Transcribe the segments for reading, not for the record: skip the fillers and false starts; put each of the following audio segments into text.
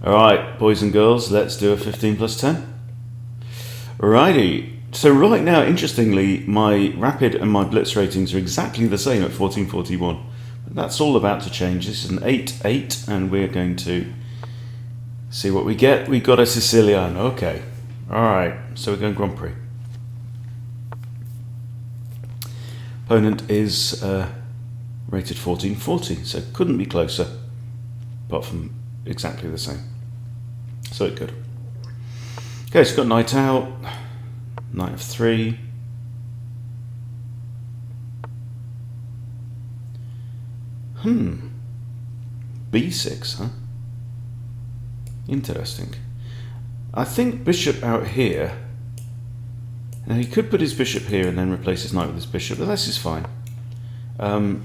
Alright, boys and girls, let's do a 15 plus 10. Alrighty, so right now, interestingly, my rapid and my blitz ratings are exactly the same at 1441. But that's all about to change. This is an 8-8, and we're going to see what we get. We got a Sicilian, okay. Alright, so we're going Grand Prix. Opponent is rated 1440, so couldn't be closer, apart from exactly the same. So it could. Okay, so we've got knight out, knight of 3. B6, huh? Interesting. I think bishop out here. Now he could put his bishop here and then replace his knight with his bishop, but this is fine.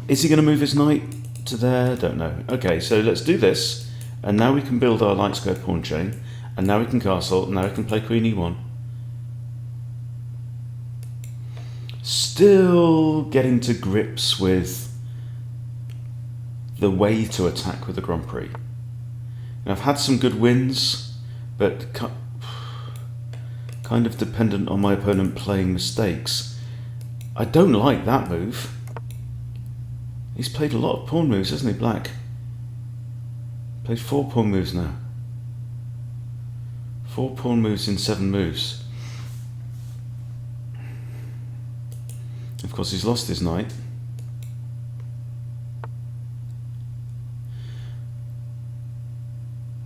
Is he going to move his knight to there? Don't know. Okay, so let's do this, and now we can build our light square pawn chain, and now we can castle, and now we can play queen e1. Still getting to grips with the way to attack with the Grand Prix. And I've had some good wins, but kind of dependent on my opponent playing mistakes. I don't like that move. He's played a lot of pawn moves, hasn't he, Black? Played 4 pawn moves now. 4 pawn moves in 7 moves. Of course, he's lost his knight.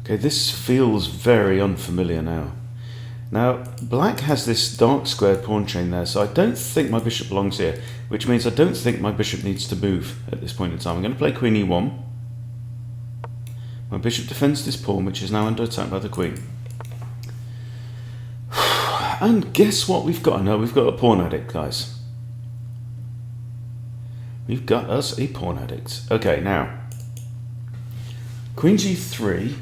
Okay, this feels very unfamiliar now. Now, Black has this dark squared pawn chain there, so I don't think my bishop belongs here, which means I don't think my bishop needs to move at this point in time. I'm going to play queen e1. My bishop defends this pawn, which is now under attack by the queen. And guess what we've got? No, we've got a pawn addict, guys. We've got us a pawn addict. Okay, now, queen g3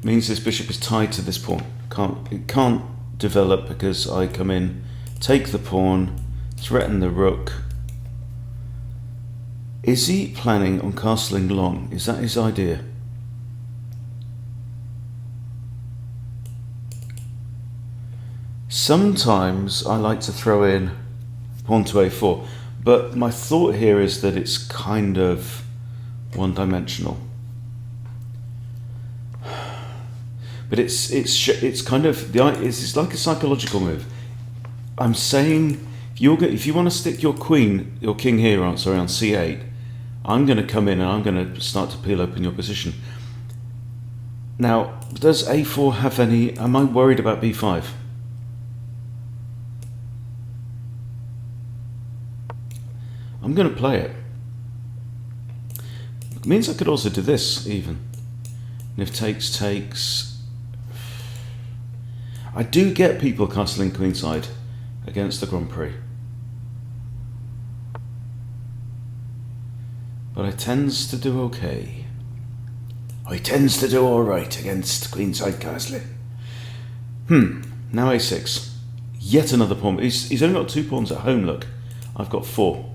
means this bishop is tied to this pawn. It can't develop because I come in, take the pawn, threaten the rook. Is he planning on castling long? Is that his idea? Sometimes I like to throw in pawn to a4, but my thought here is that it's kind of one-dimensional. But it's kind of it's like a psychological move. I'm saying if you want to stick your king here on c8, I'm going to come in and I'm going to start to peel open your position. Now, does a4 have any? Am I worried about b5? I'm going to play it. It means I could also do this even. And if takes. I do get people castling queenside against the Grand Prix. But I tends to do okay. I tends to do alright against queenside castling. Now a6. Yet another pawn. He's only got 2 pawns at home, look. I've got 4.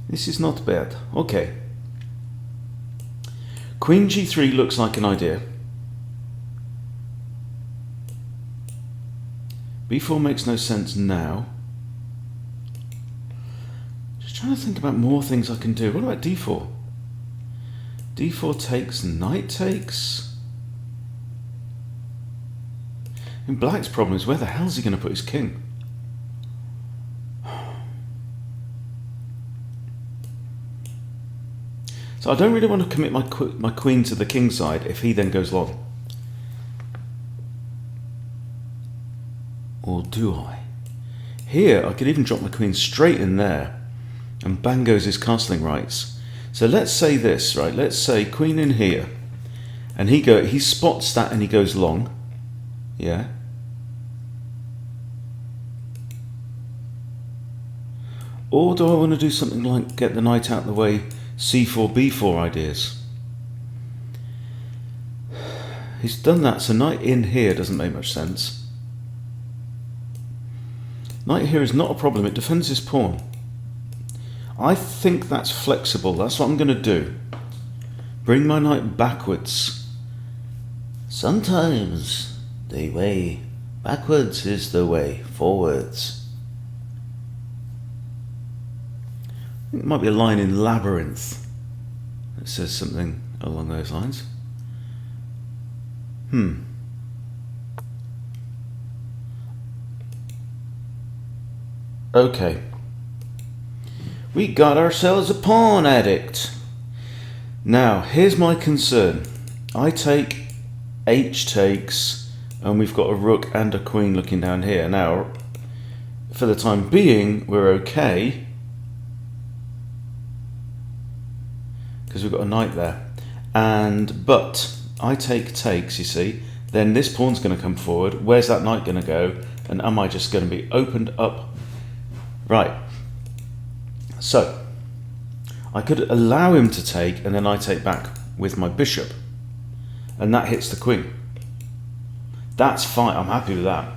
This is not bad. Okay. Queen g3 looks like an idea. b4 makes no sense now. Just trying to think about more things I can do. What about d4? d4 takes, knight takes. And Black's problem is where the hell is he going to put his king? So I don't really want to commit my queen to the king side if he then goes long. Or do I? Here, I could even drop my queen straight in there, and bang goes his castling rights. So let's say this, right? Let's say queen in here, and he spots that and he goes long. Yeah. Or do I want to do something like get the knight out of the way, c4, b4 ideas? He's done that, so knight in here doesn't make much sense. Knight here is not a problem, it defends his pawn. I think that's flexible, that's what I'm going to do. Bring my knight backwards. Sometimes the way backwards is the way forwards. I think it might be a line in Labyrinth that says something along those lines. Okay. We got ourselves a pawn, Addict. Now, here's my concern. I take, H takes, and we've got a rook and a queen looking down here. Now, for the time being, we're okay, because we've got a knight there. But I take takes, you see. Then this pawn's going to come forward. Where's that knight going to go? And am I just going to be opened up? Right. So, I could allow him to take, and then I take back with my bishop. And that hits the queen. That's fine, I'm happy with that.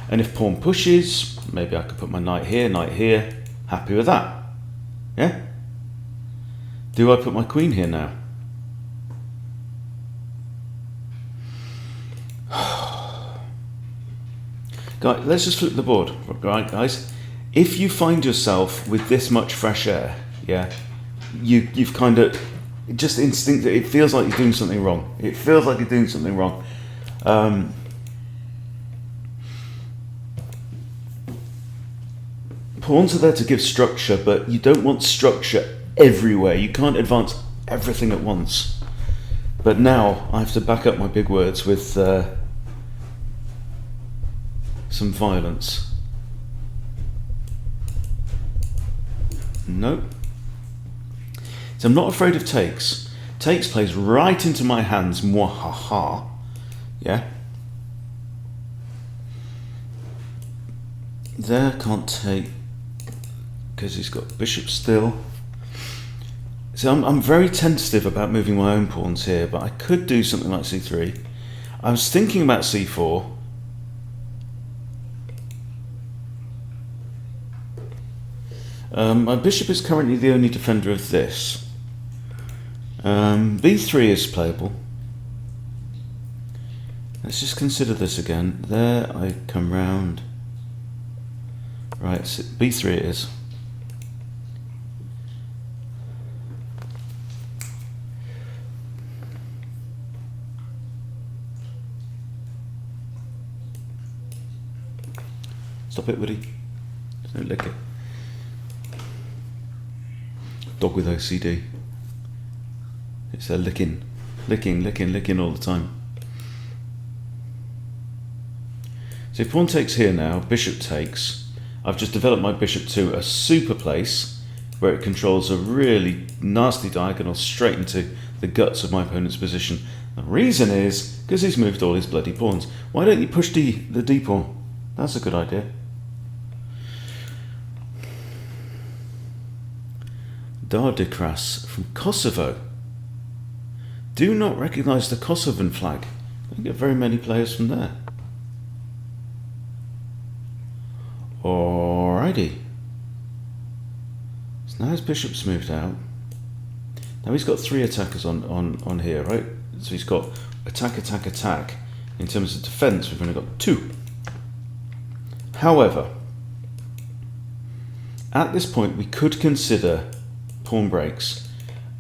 And if pawn pushes, maybe I could put my knight here, happy with that. Yeah? Do I put my queen here now? Guys, let's just flip the board, right, guys? If you find yourself with this much fresh air, yeah, you've kind of just instinctively, it feels like you're doing something wrong. It feels like you're doing something wrong. Pawns are there to give structure, but you don't want structure everywhere. You can't advance everything at once. But now I have to back up my big words with some violence. Nope. So I'm not afraid of takes. Takes plays right into my hands. Mwahaha. Yeah. There, can't take, because he's got bishop still. So I'm very tentative about moving my own pawns here, but I could do something like c3. I was thinking about c4. My bishop is currently the only defender of this. b3 is playable. Let's just consider this again. There, I come round. Right, so b3 it is. Stop it, Woody. Don't lick it. Dog with OCD. It's a licking all the time. So if pawn takes here now, bishop takes. I've just developed my bishop to a super place where it controls a really nasty diagonal straight into the guts of my opponent's position. The reason is because he's moved all his bloody pawns. Why don't you push the D pawn? That's a good idea. Dardikras from Kosovo. Do not recognise the Kosovan flag. I don't get very many players from there. Alrighty. So now his bishop's moved out. Now he's got 3 attackers on here, right? So he's got attack, attack, attack. In terms of defence, we've only got 2. However, at this point we could consider pawn breaks.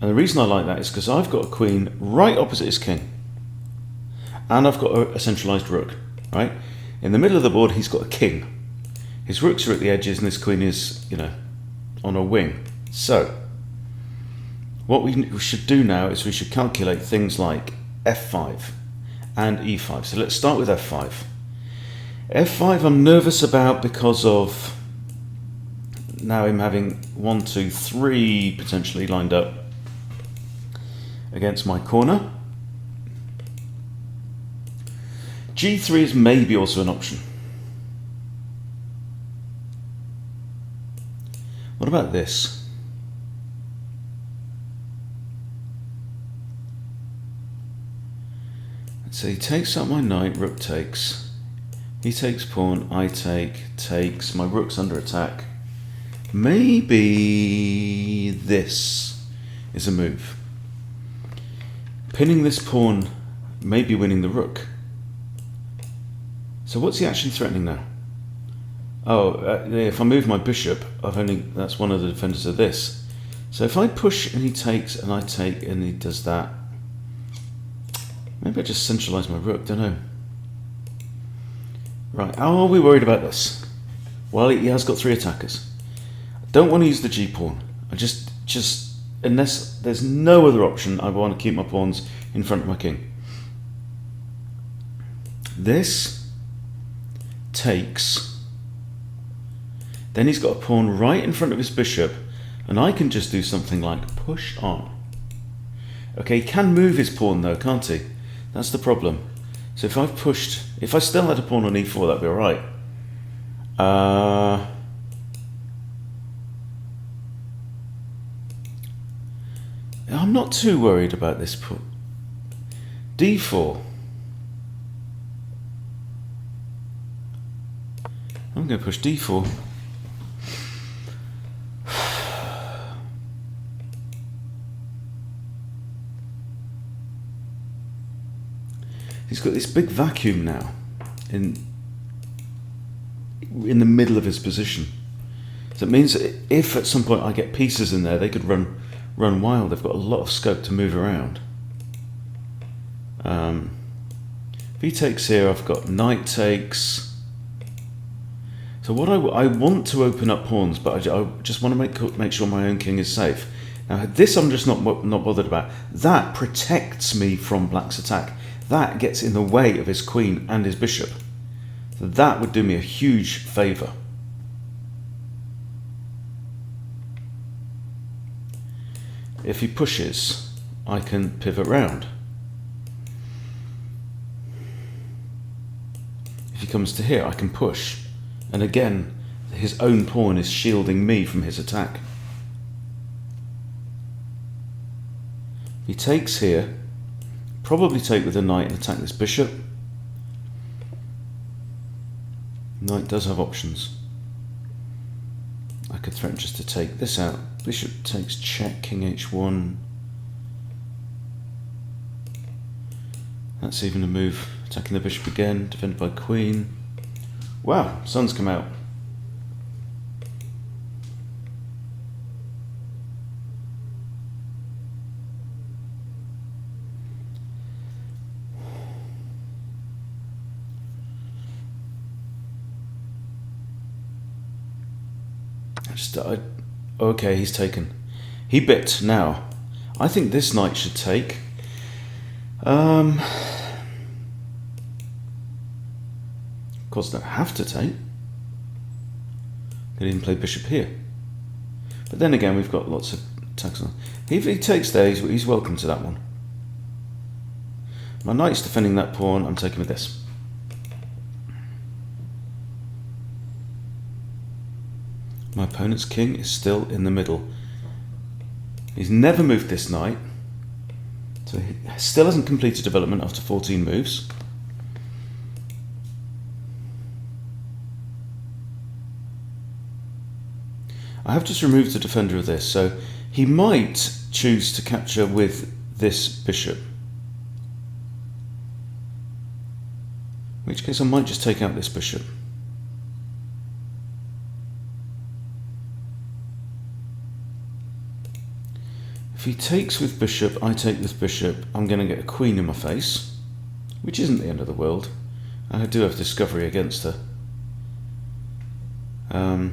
And the reason I like that is because I've got a queen right opposite his king. And I've got a centralised rook, right? In the middle of the board, he's got a king. His rooks are at the edges and this queen is, you know, on a wing. So, what we should do now is we should calculate things like f5 and e5. So let's start with f5. f5 I'm nervous about because of now him having 1, 2, 3 potentially lined up against my corner. g3 is maybe also an option. What about this? So he takes up my knight, rook takes. He takes pawn, I take, takes. My rook's under attack. Maybe this is a move. pinning this pawn may be winning the rook. So what's he actually threatening now? Oh, if I move my bishop, that's one of the defenders of this. So if I push and he takes and I take and he does that, maybe I just centralise my rook, don't know. Right, how are we worried about this? Well, he has got 3 attackers. I don't want to use the g-pawn. I just unless there's no other option, I want to keep my pawns in front of my king. This takes. Then he's got a pawn right in front of his bishop, and I can just do something like push on. Okay, he can move his pawn though, can't he? That's the problem. So if I've pushed, if I still had a pawn on e4, that'd be alright. I'm not too worried about this put. d4. I'm going to push d4. He's got this big vacuum now in the middle of his position. So it means that if at some point I get pieces in there, they could run wild. They've got a lot of scope to move around. If he takes here, I've got knight takes. So what I want to open up pawns, but I just want to make sure my own king is safe. Now this I'm just not bothered about. That protects me from black's attack. That gets in the way of his queen and his bishop. So that would do me a huge favour. If he pushes, I can pivot round. If he comes to here, I can push. And again, his own pawn is shielding me from his attack. If he takes here, probably take with a knight and attack this bishop. Knight does have options. I could threaten just to take this out. Bishop takes check, king h1. That's even a move. Attacking the bishop again, defended by queen. Wow, sun's come out. Okay, he's taken. He bit now. I think this knight should take. Of course, don't have to take. Could even play bishop here. But then again, we've got lots of attacks on. If he takes there, he's welcome to that one. My knight's defending that pawn. I'm taking with this. My opponent's king is still in the middle. He's never moved this knight. So he still hasn't completed development after 14 moves. I have just removed the defender of this, so he might choose to capture with this bishop. In which case I might just take out this bishop. If he takes with bishop, I take with bishop, I'm going to get a queen in my face, which isn't the end of the world. I do have discovery against her. So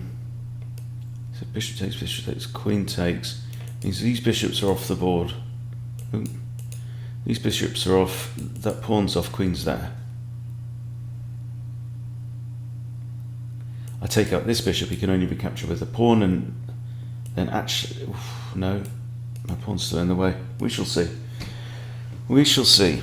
bishop takes, queen takes. Means these bishops are off the board. Ooh. These bishops are off, that pawn's off, queen's there. I take out this bishop, he can only be captured with a pawn, and then actually, no. My pawn's still in the way. We shall see. We shall see.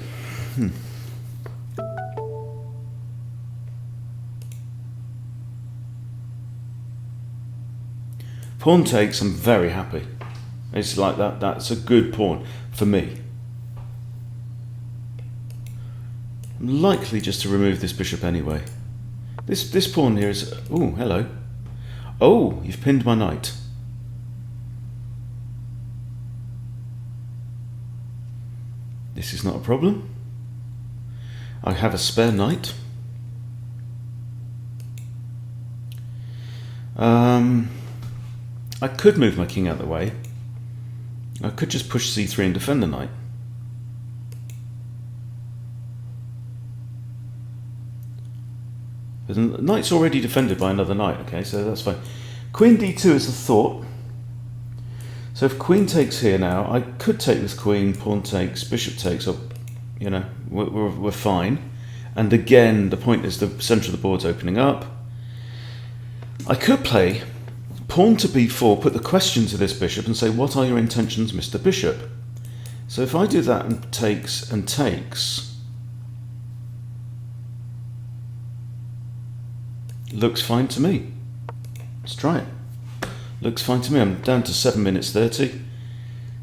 Pawn takes, I'm very happy. It's like that. That's a good pawn for me. I'm likely just to remove this bishop anyway. This pawn here is... Oh, hello. Oh, you've pinned my knight. This is not a problem. I have a spare knight. I could move my king out of the way. I could just push c3 and defend the knight. But the knight's already defended by another knight, okay, so that's fine. Queen d2 is the thought. So if queen takes here now, I could take with queen, pawn takes, bishop takes, or, you know, we're fine. And again, the point is the centre of the board's opening up. I could play pawn to b4, put the question to this bishop and say, what are your intentions, Mr. Bishop? So if I do that and takes, looks fine to me. Let's try it. Looks fine to me. I'm down to 7 minutes 30.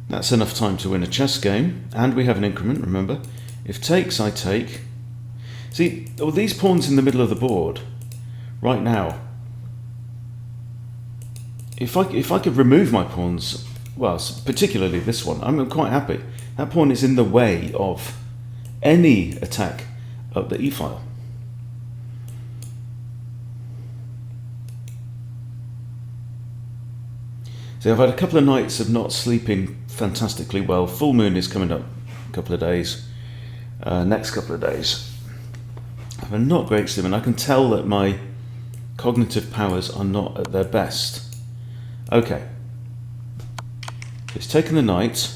That's enough time to win a chess game. And we have an increment, remember. If takes, I take. See, all these pawns in the middle of the board, right now, if I could remove my pawns, well, particularly this one, I'm quite happy. That pawn is in the way of any attack up the e-file. So I've had a couple of nights of not sleeping fantastically well. Full moon is coming up a couple of days, next couple of days. I've had not great sleep, and I can tell that my cognitive powers are not at their best. Okay, it's taken the knight.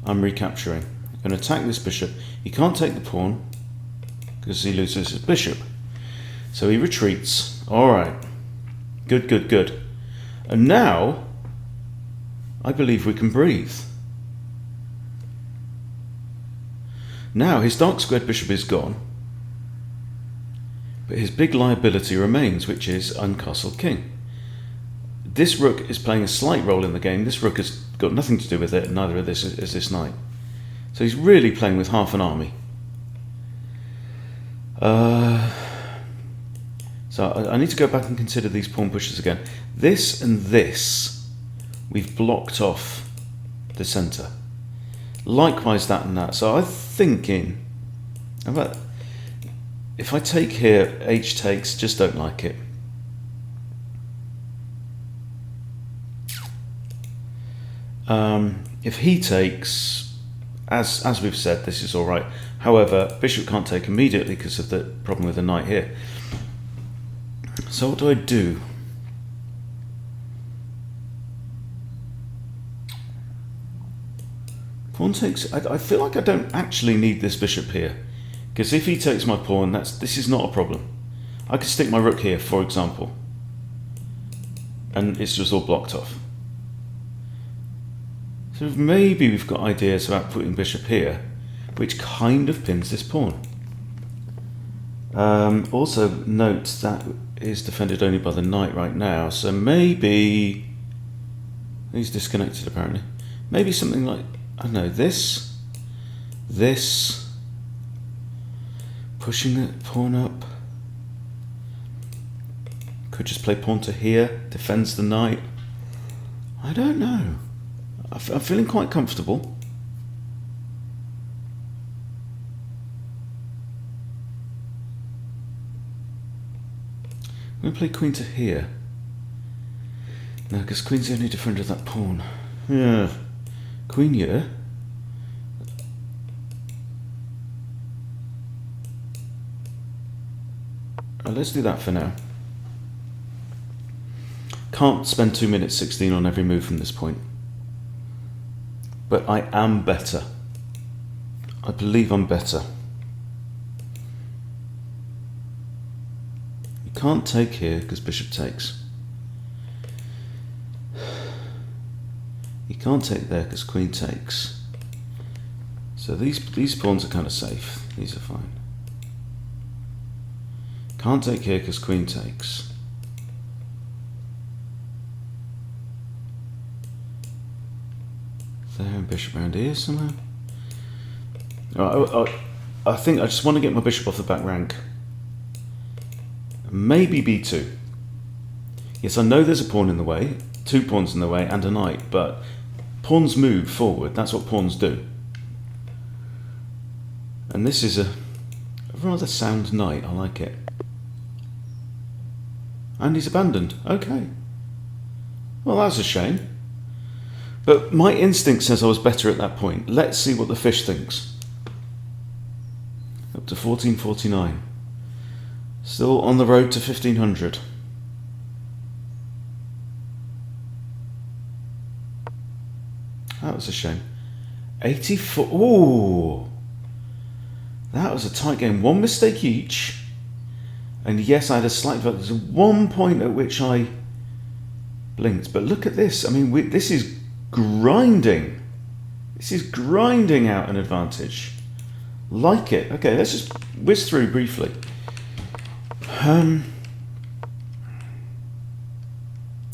I'm recapturing. I'm going to attack this bishop. He can't take the pawn because he loses his bishop. So he retreats. All right, good, good, good. And now, I believe we can breathe. Now his dark squared bishop is gone, but his big liability remains, which is uncastled king. This rook is playing a slight role in the game. This rook has got nothing to do with it, and neither of this is this knight. So he's really playing with half an army. So I need to go back and consider these pawn pushes again. This and this, we've blocked off the centre. Likewise that and that. So I'm thinking, how about if I take here, h takes, just don't like it. If he takes, as we've said, this is all right. However, bishop can't take immediately because of the problem with the knight here. So what do I do? Pawn takes. I feel like I don't actually need this bishop here, because if he takes my pawn, this is not a problem. I could stick my rook here, for example, and it's just all blocked off. So maybe we've got ideas about putting bishop here, which kind of pins this pawn. Also note that is defended only by the knight right now, so maybe he's disconnected apparently. Maybe something like, I don't know, this, pushing the pawn up. Could just play pawn to here, defends the knight. I don't know. I'm feeling quite comfortable. I'm going to play queen to here. No, because queen's the only defender of that pawn. Yeah. Queen here. Let's do that for now. Can't spend 2 minutes 16 on every move from this point. But I am better. I believe I'm better. You can't take here because bishop takes. You can't take there because queen takes. So these pawns are kind of safe. These are fine. Can't take here because queen takes. There, and bishop around here somehow. I think I just want to get my bishop off the back rank. Maybe b2. Yes, I know there's a pawn in the way, 2 pawns in the way, and a knight, but pawns move forward. That's what pawns do. And this is a rather sound knight. I like it. And he's abandoned. Okay. Well, that's a shame. But my instinct says I was better at that point. Let's see what the fish thinks. Up to 1449. Still on the road to 1500. That was a shame. 84. Ooh. That was a tight game. One mistake each. And yes, I had a slight vote. There's one point at which I blinked. But look at this. I mean, this is grinding. This is grinding out an advantage. Like it. Okay, let's just whiz through briefly. I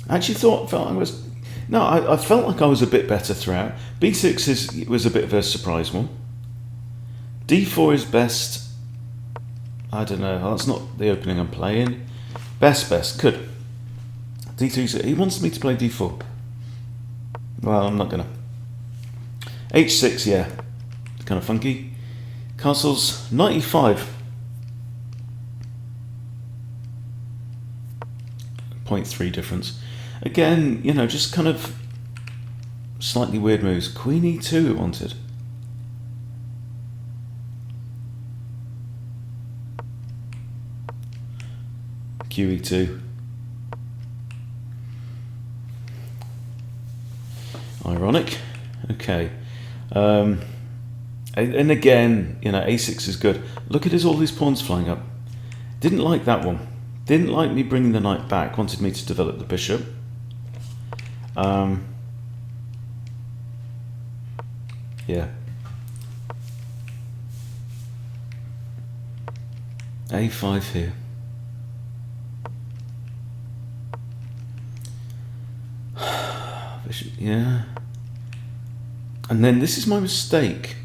actually felt I was... No, I felt like I was a bit better throughout. B6 was a bit of a surprise one. D4 is best. I don't know. That's not the opening I'm playing. Best. Good. D3. He wants me to play D4. Well, I'm not gonna. H6, yeah. It's kind of funky. Castles, 95. 0.3 difference. Again, you know, just kind of slightly weird moves. Queen E2 it wanted. QE2. Ironic. Okay. And again, you know, A6 is good. Look at all these pawns flying up. Didn't like that one. Didn't like me bringing the knight back. Wanted me to develop the bishop. Yeah. A5 here. Bishop, yeah. And then this is my mistake.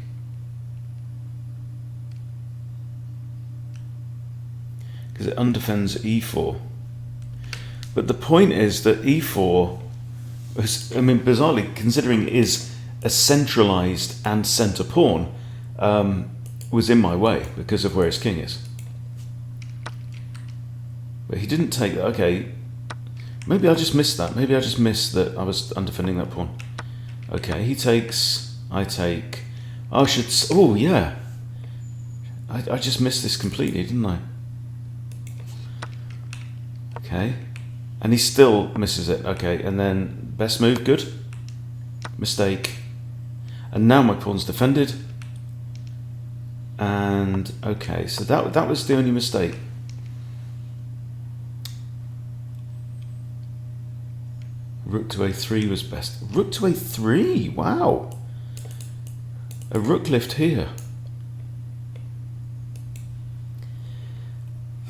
Because it undefends E4. But the point is that E4, I mean, bizarrely, considering it is a centralized and center pawn, was in my way because of where his king is. But he didn't take that. Okay, maybe I just missed that. Maybe I just missed that I was undefending that pawn. Okay, he takes, I take. I should. Oh yeah, I just missed this completely, didn't I? Okay, and he still misses it. Okay, and then best move, good. Mistake. And now my pawn's defended. And okay, so that was the only mistake. Rook to A3 was best. Rook to A3, wow. A rook lift here.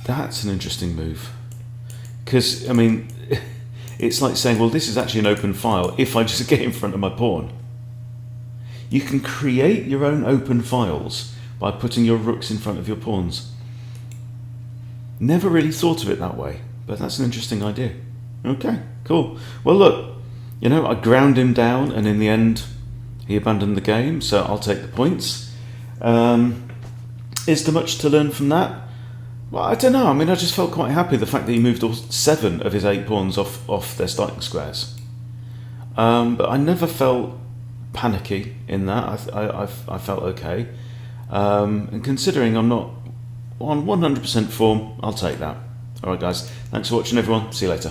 That's an interesting move. Because, I mean, it's like saying, well, this is actually an open file if I just get in front of my pawn. You can create your own open files by putting your rooks in front of your pawns. Never really thought of it that way, but that's an interesting idea. Okay, cool. Well, look, you know, I ground him down, and in the end, he abandoned the game, so I'll take the points. Is there much to learn from that? Well, I don't know. I mean, I just felt quite happy the fact that he moved all 7 of his 8 pawns off their starting squares. But I never felt panicky in that. I felt okay. And considering I'm not on 100% form, I'll take that. All right, guys. Thanks for watching, everyone. See you later.